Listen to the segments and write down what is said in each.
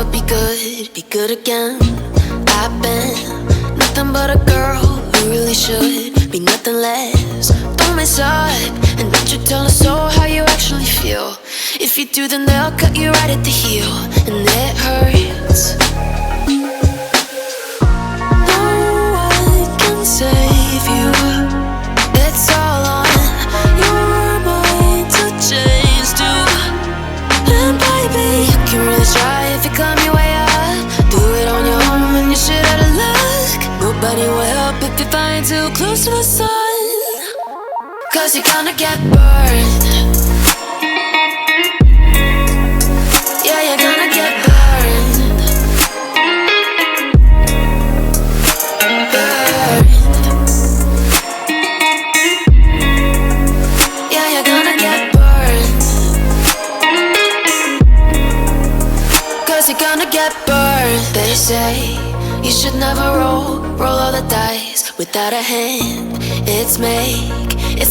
ever be good again. I've been nothing but a girl who really should be nothing less. Don't mess up, and don't you tell us so how you actually feel. If you do, then they'll cut you right at the heel, and it hurts. No one can save you. It's all on your mind to change too. And baby, you can really try if you climb your way up. Do it on your own and you shit out of luck. Nobody will help if you're flying too close to the sun, 'cause you're gonna get burned. Yeah, you're gonna get burned. Burned. Yeah, you're gonna get burned. 'Cause you're gonna get burned. They say you should never roll all the dice without a hand. It's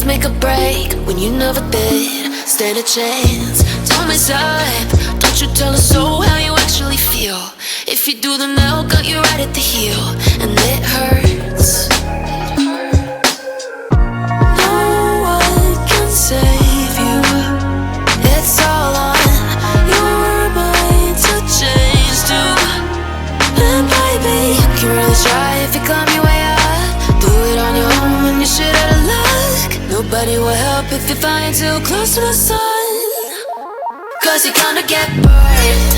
make or break when you never did stand a chance. Don't mess up, don't you tell us so how you actually feel. If you do, then they'll cut you right at the heel, and it hurts. No one can save you. It's all on your mind to change too. And baby, you can really try if you climb your way up. Do it on your own when you shit out of luck. Nobody will help if you're flying too close to the sun, 'cause you're gonna get burned.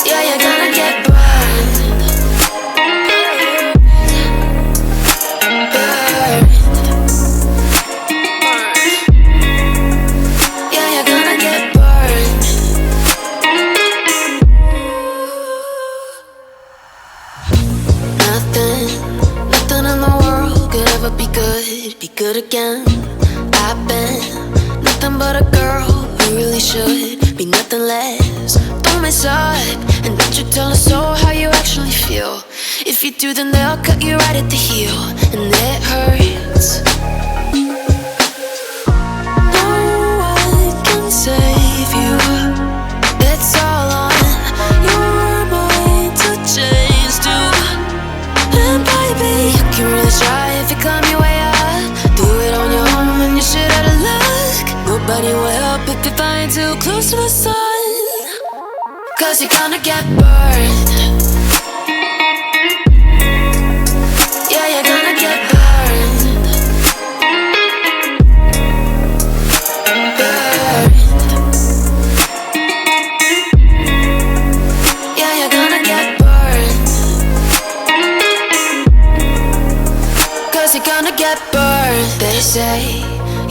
Yeah, you're gonna get burned. Burned. Yeah, you're gonna get burned. Nothing in the world could ever be good again. I've been nothing but a girl who really should be nothing less. Don't mess up, and don't you tell us so how you actually feel. If you do, then they'll cut you right at the heel, and it hurts. No one can save you. It's all on your mind to change too. And baby, you can really try if you climb your way up. Do it on your own when you shit out of luck. Nobody will help if you're flying too close to the sun, 'cause you're gonna get burned. Yeah, you're gonna get burned. Burned. Yeah, you're gonna get burned. 'Cause you're gonna get burned. They say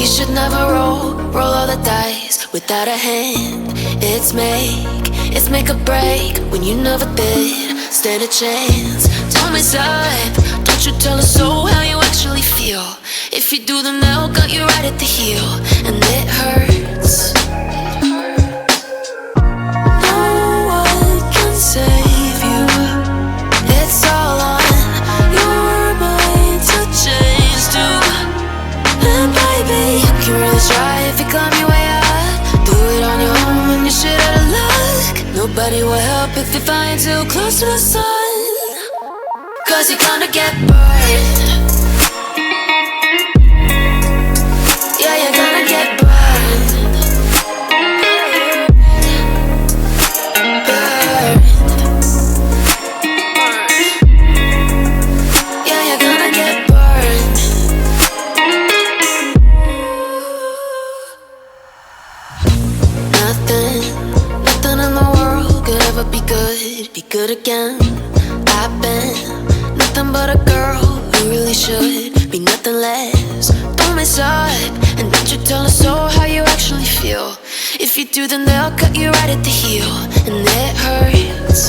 you should never roll all the dice without a hand. It's make or break when you never did stand a chance. Don't mess up, don't you tell us so how you actually feel. If you do, then they'll cut you right at the heel, and it hurts. No one can save you. It's all on your mind to change too. And baby, you can really try if you climb your way up. Do it on your own when you shit out of luck. Nobody will help if you're flying too close to the sun, 'cause you're gonna get burned. Yeah, you're gonna get burned. Burned. Yeah, you're gonna get burned. Nothing in the world could ever be good again. I've been nothing but a girl who really should be nothing less. Don't mess up, and don't you tell us so how you actually feel. If you do, then they'll cut you right at the heel, and it hurts.